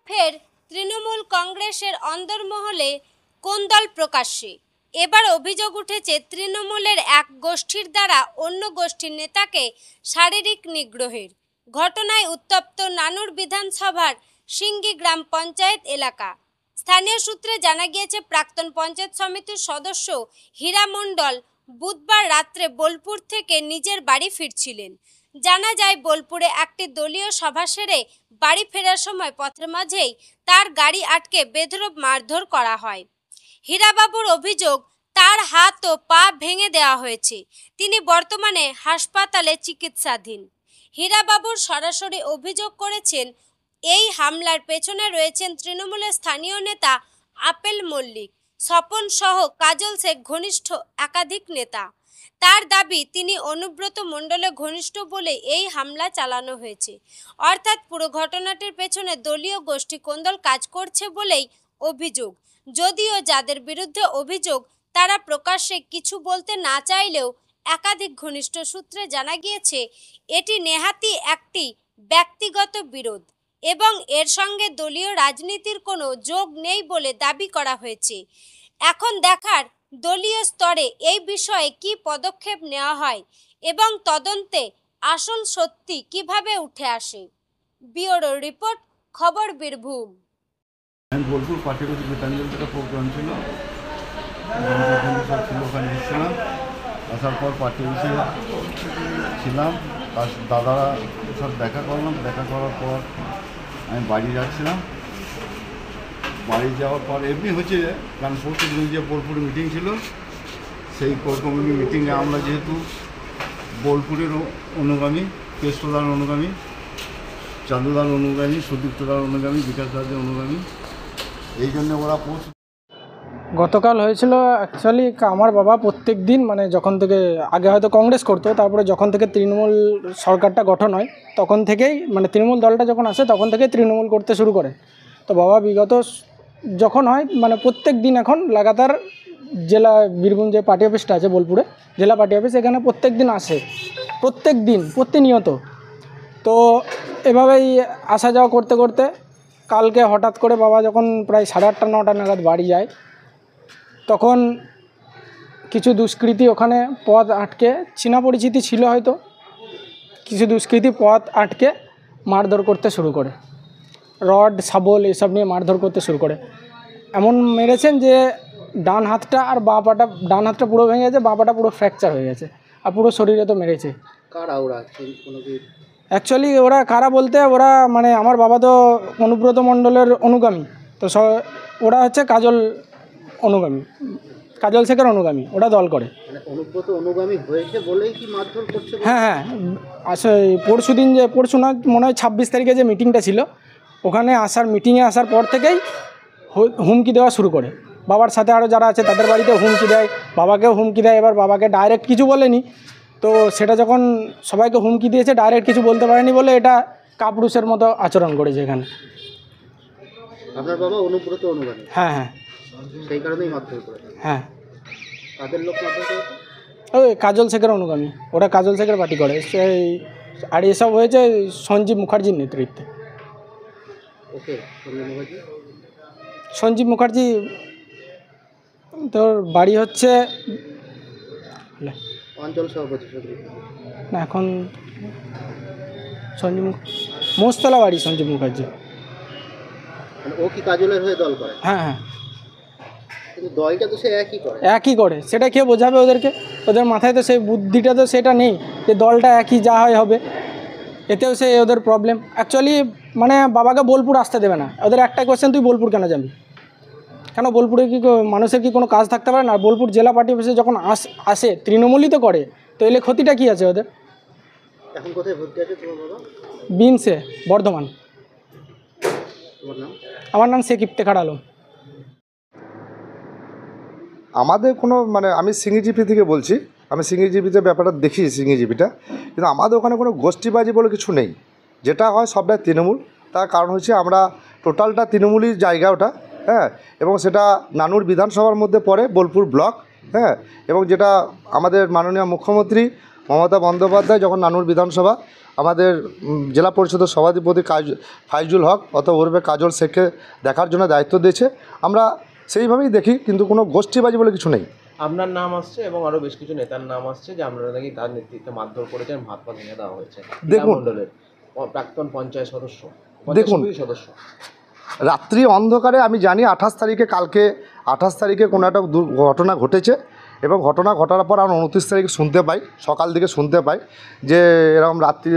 ফের তৃণমূল কংগ্রেসের অন্দরমহলে কোন্দল প্রকাশ্যে। এবার অভিযোগ উঠেছে তৃণমূলের এক গোষ্ঠীর দ্বারা অন্য গোষ্ঠীর নেতাকে শারীরিক নিগ্রহের। ঘটনায় উত্তপ্ত নানুর বিধানসভার সিঙ্গি গ্রাম পঞ্চায়েত এলাকা। স্থানীয় সূত্রে জানা গিয়েছে, প্রাক্তন পঞ্চায়েত সমিতির সদস্য হীরা মণ্ডল বুধবার রাত্রে বোলপুর থেকে নিজের বাড়ি ফিরছিলেন। জানা যায়, বোলপুরে একটি দলীয় সভা সেরে বাড়ি ফেরার সময় পথের মাঝেই তার গাড়ি আটকে বেধড়ক মারধর করা হয়। হীরাবাবুর অভিযোগ, তার হাত ও পা ভেঙে দেওয়া হয়েছে। তিনি বর্তমানে হাসপাতালে চিকিৎসাধীন। হীরাবাবুর সরাসরি অভিযোগ করেছেন, এই হামলার পেছনে রয়েছেন তৃণমূলের স্থানীয় নেতা আপেল মল্লিক, স্বপন সহ কাজল শেখ ঘনিষ্ঠ একাধিক নেতা। তার দাবি, তিনি অনুব্রত মণ্ডলের ঘনিষ্ঠ বলে এই হামলা চালানো হয়েছে। অর্থাৎ পুরো ঘটনাটির পেছনে দলীয় গোষ্ঠী কোন্দল কাজ করছে বলেই অভিযোগ। যদিও যাদের বিরুদ্ধে অভিযোগ তারা প্রকাশ্যে কিছু বলতে না চাইলেও একাধিক ঘনিষ্ঠ সূত্রে জানা গিয়েছে, এটি নেহাতি একটি ব্যক্তিগত বিরোধ এবং এর সঙ্গে দলীয় রাজনীতির কোনো যোগ নেই বলে দাবি করা হয়েছে। এখন দেখার, দলীয় স্তরে এই বিষয়ে কি পদক্ষেপ নেওয়া হয় এবং তদন্তে আসল সত্যি কিভাবে উঠে আসে। ব্যুরো রিপোর্ট, খবর বীরভূম। আমি বোলপুর পার্টিগত গীতাঞ্জলি একটা প্রোগ্রাম ছিল, সব ছিল, ওখানে এসেছিলাম। আসার পর পার্টি অফিসে ছিলাম, তার দাদারা সব দেখা করলাম। দেখা করার পর আমি বাড়ি যাচ্ছিলাম। বাড়ি যাওয়ার পর এমনি হচ্ছে, কারণ পরশু দিন যে বোলপুরে মিটিং ছিল, সেই কোর কমিটি মিটিংয়ে আমরা যেহেতু বোলপুরের অনুগামী, কেষ্টদার অনুগামী, চান্দুদার অনুগামী, সুদীপ্তদার অনুগামী, বিকাশ দাসের অনুগামী, এই জন্য ওরা গতকাল হয়েছিল। অ্যাকচুয়ালি আমার বাবা প্রত্যেক দিন, মানে যখন থেকে আগে হয়তো কংগ্রেস করতো, তারপরে যখন থেকে তৃণমূল সরকারটা গঠন হয় তখন থেকেই, মানে তৃণমূল দলটা যখন আসে তখন থেকেই তৃণমূল করতে শুরু করে। তো বাবা বিগত যখন হয়, মানে প্রত্যেক দিন এখন লাগাতার জেলা বীরভূম যে পার্টি অফিসটা আছে বোলপুরে, জেলা পার্টি অফিস, এখানে প্রত্যেক দিন আসে, প্রত্যেক দিন প্রতিনিয়ত। তো এভাবেই আসা যাওয়া করতে করতে কালকে হঠাৎ করে বাবা যখন প্রায় 8:30 9টা নাগাদ বাড়ি যায়, তখন কিছু দুষ্কৃতী ওখানে পথ আটকে, চীনা পরিচিতি ছিল হয়তো, কিছু দুষ্কৃতী পথ আটকে মারধর করতে শুরু করে, রড শাবল এসব নিয়ে মারধর করতে শুরু করে। এমন মেরেছেন যে ডান হাতটা আর বাঁ পাটা, ডান হাতটা পুরো ভেঙে গেছে, বাঁ পাটা পুরো ফ্র্যাকচার হয়ে গেছে, আর পুরো শরীরে তো মেরেছে। কারা ওরা? অ্যাকচুয়ালি ওরা কারা বলতে, ওরা মানে আমার বাবা তো অনুব্রত মণ্ডলের অনুগামী, তো ওরা হচ্ছে কাজল অনুগামী, কাজল শেখের অনুগামী, ওরা দল করে। অনুব্রত অনুগামী হয়েছে বলেই কি মারধর করছে? হ্যাঁ হ্যাঁ, আসলে পরশু দিন যে, পরশু না মনে হয় 26 তারিখে যে মিটিংটা ছিল, ওখানে মিটিংয়ে আসার পর থেকেই হুমকি দেওয়া শুরু করে। বাবার সাথে আরও যারা আছে তাদের বাড়িতে হুমকি দেয়, বাবাকেও হুমকি দেয়। এবার বাবাকে ডাইরেক্ট কিছু বলেনি, তো সেটা যখন সবাইকে হুমকি দিয়েছে, ডাইরেক্ট কিছু বলতে পারেনি বলে এটা কাপুরুষের মতো আচরণ করেছে এখানে। আপনার বাবা অনুব্রত অনুগামী? হ্যাঁ হ্যাঁ, সেই কারণেই মারধর করেছে? হ্যাঁ। তাদের লোক মারধর করেছে? ওই কাজল শেখের অনুগামী, ওরা কাজল শেখের পার্টি করে। সেই আর এসব হয়েছে সঞ্জীব মুখার্জির নেতৃত্বে। ওকে, সঞ্জীব মুখার্জি তোর বাড়ি হচ্ছে অঞ্চল সভাপতি না, এখন সঞ্জীব মোস্তলা বাড়ি সঞ্জীব মুখার্জি। ও কি কাজলের হয়ে দল করে? হ্যাঁ হ্যাঁ, কিন্তু দলটা তো সে একই করে। সেটা কে বোঝাবে ওদেরকে? ওদের মাথায় তো সেই বুদ্ধিটা তো সেটা নেই যে দলটা একই, যা হয় হবে। এতেও সে ওদের প্রবলেম। অ্যাকচুয়ালি মানে বাবাকে বোলপুর আসতে দেবে না। ওদের একটা কোয়েশ্চেন, তুই বোলপুর কেন যাবি? কেন বোলপুরে কি মানুষের কি কোনো কাজ থাকতে পারে না? বোলপুর জেলা পার্টি অফিসে যখন আসে, তৃণমূলই তো করে, তো এলে ক্ষতিটা কী আছে ওদের? এখন কোথায় ভর্তি আছে তোমার বাবা? বিনসে, বর্ধমান। তোমার নাম? আমার নাম শেখ ইফতেখার আলম। আমাদের কোনো, মানে আমি সিঙ্গিজিপি থেকে বলছি, আমি সিঙ্গিজিপিতে ব্যাপারটা দেখি, সিঙ্গিজিপিটা, কিন্তু আমাদের ওখানে কোনো গোষ্ঠীবাজি বলে কিছু নেই। যেটা হয় সবটাই তৃণমূল। তার কারণ হচ্ছে আমরা টোটালটা তৃণমূলই জায়গা ওটা, হ্যাঁ, এবং সেটা নানুর বিধানসভার মধ্যে পড়ে, বোলপুর ব্লক, হ্যাঁ, এবং যেটা আমাদের মাননীয় মুখ্যমন্ত্রী মমতা বন্দ্যোপাধ্যায় যখন নানুর বিধানসভা আমাদের জেলা পরিষদের সভাধিপতি ফাইজুল হক অথবা ওরফে কাজল শেখকে দেখার জন্য দায়িত্ব দিয়েছে। আমরা সেইভাবেই দেখি, কিন্তু কোনো গোষ্ঠীবাজি বলে কিছু নেই। আপনার নাম আসছে এবং আরও বেশ কিছু নেতার নাম আসছে যে আপনারা নাকি তার নেতৃত্বে মারধর করেছেন, ভাত পা ভেঙে দেওয়া হয়েছে। দেখুন, মণ্ডলের প্রাক্তন পঞ্চায়েত সদস্য, দেখুন সদস্য রাত্রি অন্ধকারে আমি জানি 28 তারিখে, কালকে 28 তারিখে কোনো একটা ঘটনা ঘটেছে এবং ঘটনা ঘটার পর আমরা 29 তারিখে শুনতে পাই, সকাল দিকে শুনতে পাই যে এরকম রাত্রি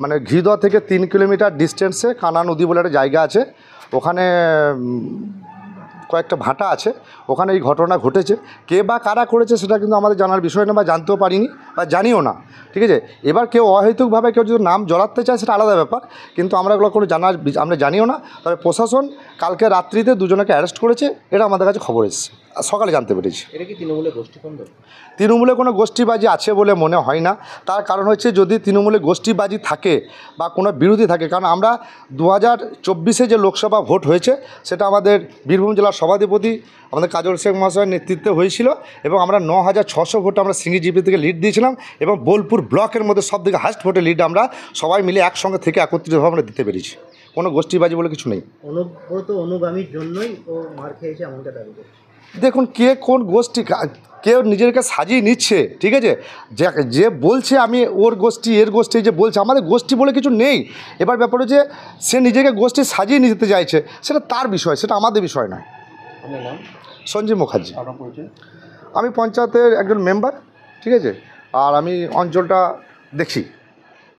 মানে ঘিদহ থেকে 3 কিলোমিটার ডিস্টেন্সে কানা নদী বলে একটা জায়গা আছে, ওখানে কয়েকটা ভাটা আছে, ওখানে এই ঘটনা ঘটেছে। কে বা কারা করেছে সেটা কিন্তু আমাদের জানার বিষয় না, বা জানতেও পারিনি বা জানিও না, ঠিক আছে। এবার কেউ অহেতুকভাবে কেউ যদি নাম জড়াতে চায় সেটা আলাদা ব্যাপার, কিন্তু আমরা এগুলো কোনো আমরা জানিও না। তবে প্রশাসন কালকে রাত্রিতে দুজনকে অ্যারেস্ট করেছে, এটা আমাদের কাছে খবর এসেছে, সকালে জানতে পেরেছি। এটা কি তৃণমূলের গোষ্ঠীদ্বন্দ্ব? তৃণমূলে কোনো গোষ্ঠীবাজি আছে বলে মনে হয় না। তার কারণ হচ্ছে যদি তৃণমূলে গোষ্ঠীবাজি থাকে বা কোনো বিরোধী থাকে, কারণ আমরা 2024 যে লোকসভা ভোট হয়েছে সেটা আমাদের বীরভূম জেলার সভাধিপতি আমাদের কাজল শেখ মহাশয়ের নেতৃত্বে হয়েছিল এবং আমরা 9600 ভোট আমরা সিঙ্গি জিপি থেকে লিড দিয়েছিলাম এবং বোলপুর ব্লকের মধ্যে সব থেকে হাইস্ট ভোটে লিড আমরা সবাই মিলে একসঙ্গে থেকে একত্রিতভাবে আমরা দিতে পেরেছি। কোনো গোষ্ঠীবাজি বলে কিছু নেই। অনুগামীর জন্যই ও মার খেয়েছে এমনটা দাবি করছে। দেখুন, কে কোন গোষ্ঠী, কেউ নিজেকে সাজিয়ে নিচ্ছে, ঠিক আছে। যে বলছে আমি ওর গোষ্ঠী এর গোষ্ঠী, যে বলছে, আমাদের গোষ্ঠী বলে কিছু নেই। এবার ব্যাপার হচ্ছে সে নিজেকে গোষ্ঠী সাজিয়ে নিতে চাইছে, সেটা তার বিষয়, সেটা আমাদের বিষয় নয়। আপনার নাম? সঞ্জীব মুখার্জি। আমি পঞ্চায়েতের একজন মেম্বার, ঠিক আছে, আর আমি অঞ্চলটা দেখি।